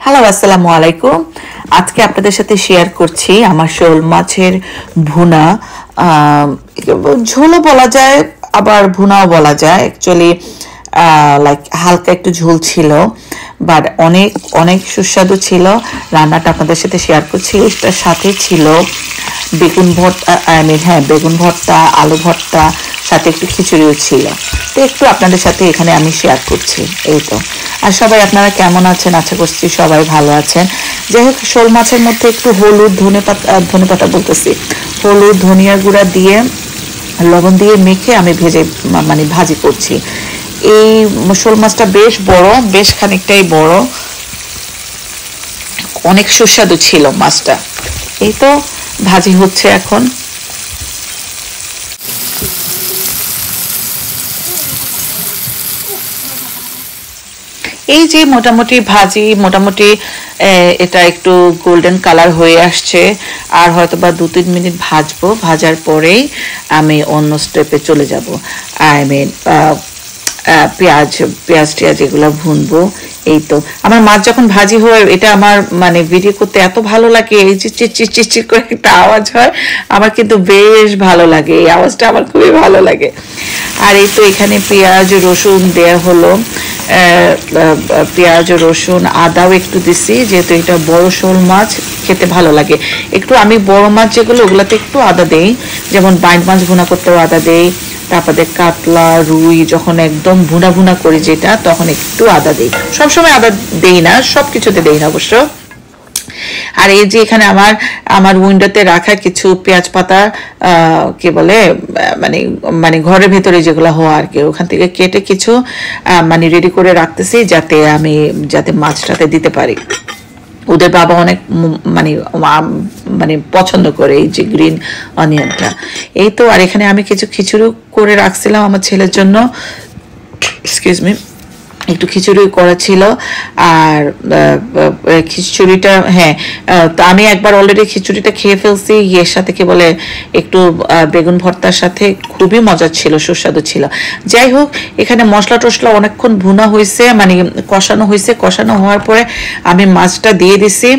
Hello, আসসালামু আলাইকুম। আজকে আপনাদের সাথে শেয়ার করছি আমার শোল মাছের ভুনা। ঝোলও বলা যায়, আবার ভুনাও বলা যায়। অ্যাকচুয়ালি লাইক হালকা একটু ঝোল ছিল, বাট অনেক অনেক সুস্বাদু ছিল। রান্নাটা আপনাদের সাথে শেয়ার করছি। এটার সাথে ছিল বেগুন ভর্তা, বেগুন ভর্তা, আলু ভর্তা, সাথে একটু খিচুড়িও ছিল। তো একটু আপনাদের সাথে এখানে আমি শেয়ার করছি। এই তো। আর সবাই আপনারা কেমন আছেন? আশা করছি সবাই ভালো আছেন। যাই হোক, শোল মাছের মধ্যে একটু হলুদ, ধনেপাতা বলতেছি, হলুদ, ধনিয়া গুঁড়া দিয়ে, লবণ দিয়ে মেখে আমি ভাজি করছি। এই শোল মাছটা বেশ বড়, বেশ খানিকটাই বড়, অনেক সুস্বাদু ছিল মাছটা। এই তো ভাজি হচ্ছে এখন। এই যে মোটামুটি ভাজি, মোটামুটি এটা একটু গোল্ডেন কালার হয়ে আসছে। আর হয়তো বা 2-3 মিনিট ভাজবো। ভাজার পরেই আমি অন্য স্টেপে চলে যাব। আই মিন পেঁয়াজ টিয়াজ এগুলো ভুনবো। এই তো আমার মাছ যখন ভাজি হয়, এটা আমার ভিডিও করতে এত ভালো লাগে। এই যে চিচির করে একটা আওয়াজ হয়, আমার কিন্তু বেশ ভালো লাগে। এই আওয়াজটা আমার খুবই ভালো লাগে। আর এই তো এখানে পেঁয়াজ রসুন দেয়া হলো। পেঁয়াজ রসুন আদাও একটু দিছি, যেহেতু এটা বড় শোল মাছ, খেতে ভালো লাগে একটু। আমি বড় মাছ যেগুলো, ওগুলাতে একটু আদা দেই, যেমন বাইন্ড মাছ ভুনা করতেও আদা দেই। তারপরে কাতলা, রুই যখন একদম ভুনা ভুনা করি যেটা, তখন একটু আদা দিই। সবসময় আদা দেই না, সব কিছুতে দেই না অবশ্য। আর এই যে এখানে আমার উইন্ডোতে রাখা কিছু পেঁয়াজ পাতা, কি বলে, ঘরের ভেতরে যেগুলো হওয়া আর কি, ওখান থেকে কেটে কিছু রেডি করে রাখতেছি, যাতে মাছটাতে দিতে পারি। ওদের বাবা অনেক পছন্দ করে এই যে গ্রিন অনিয়নটা। এই তো। আর এখানে আমি কিছু খিচুড়ি করে রাখছিলাম আমার ছেলের জন্য। এক্সকিউজ মি, একটু খিচুড়ি করা ছিল। আর খিচুড়িটা, তো আমি একবার অলরেডি খিচুড়িটা খেয়ে ফেলছি। এর সাথে কি বলে, একটু বেগুন ভর্তার সাথে খুবই মজা ছিল, সুস্বাদু ছিল। যাই হোক, এখানে মশলা টশলা অনেকক্ষণ ভুনা হয়েছে, কষানো হয়েছে। কষানো হওয়ার পরে আমি মাছটা দিয়ে দিছি।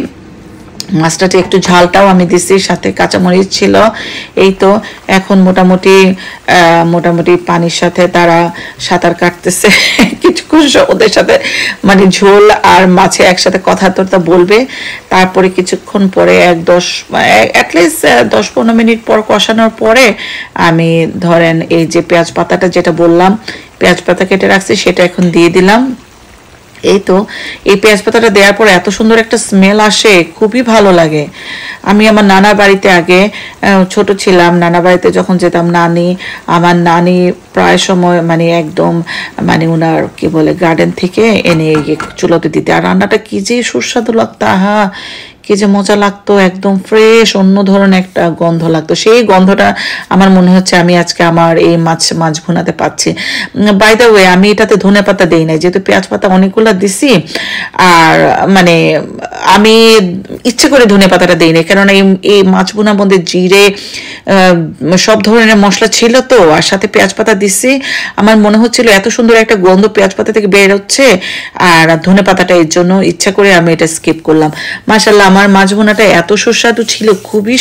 মাছটাতে একটু ঝালটাও আমি দিছি, সাথে কাঁচামরিচ ছিল। এই তো এখন মোটামুটি পানির সাথে তারা সাঁতার কাটতেছে। কিছুক্ষণ ওদের সাথে ঝোল আর মাছে একসাথে কথা বলবে। তারপরে কিছুক্ষণ পরে অ্যাটলিস্ট 10-15 মিনিট পর কষানোর পরে আমি ধরেন এই যে পেঁয়াজ পাতাটা যেটা বললাম, পেঁয়াজ পাতা কেটে রাখছি, সেটা এখন দিয়ে দিলাম। এই তো। এই পেঁয়াজ পাতাটা দেওয়ার পর এত সুন্দর একটা স্মেল আসে, খুবই ভালো লাগে। আমি আমার নানার বাড়িতে আগে ছোট ছিলাম, নানা বাড়িতে যখন যেতাম, আমার নানি প্রায় সময় একদম উনার কি বলে গার্ডেন থেকে এনে চুলোতে দিতে। আর রান্নাটা কি যে সুস্বাদু লাগতো, আহা কি যে মজা লাগতো, একদম ফ্রেশ অন্য ধরনের একটা গন্ধ লাগতো। সেই গন্ধটা আমার মনে হচ্ছে আমি আজকে আমার এই মাছ ভুনাতে পাচ্ছি। বাই দ্য ওয়ে, আমি এটাতে ধনেপাতা দেই নাই, যেহেতু পেঁয়াজ পাতা অনেকগুলো দিছি। আর আমি ইচ্ছে করে ধনেপাতাটা দেই নাই, কেননা এই মাছ ভুনার মধ্যে জিরে, সব ধরনের মশলা ছিল তো, আর সাথে পেঁয়াজ পাতা দিছি। আমার মনে হচ্ছিল এত সুন্দর একটা গন্ধ পেঁয়াজ পাতা থেকে বের হচ্ছে, আর ধনেপাতাটা এর জন্য ইচ্ছা করে আমি এটা স্কিপ করলাম। মাশাআল্লাহ, আমার মাছ ভুনাটা এত সুস্বাদু ছিল, খুবই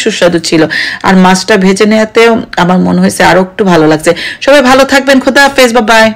সুস্বাদু ছিল। আর মাছটা ভেজে নেওয়াতেও আমার মনে হয়েছে আরো একটু ভালো লাগছে। সবাই ভালো থাকবেন, খোদা হাফেজ, বাই বাই।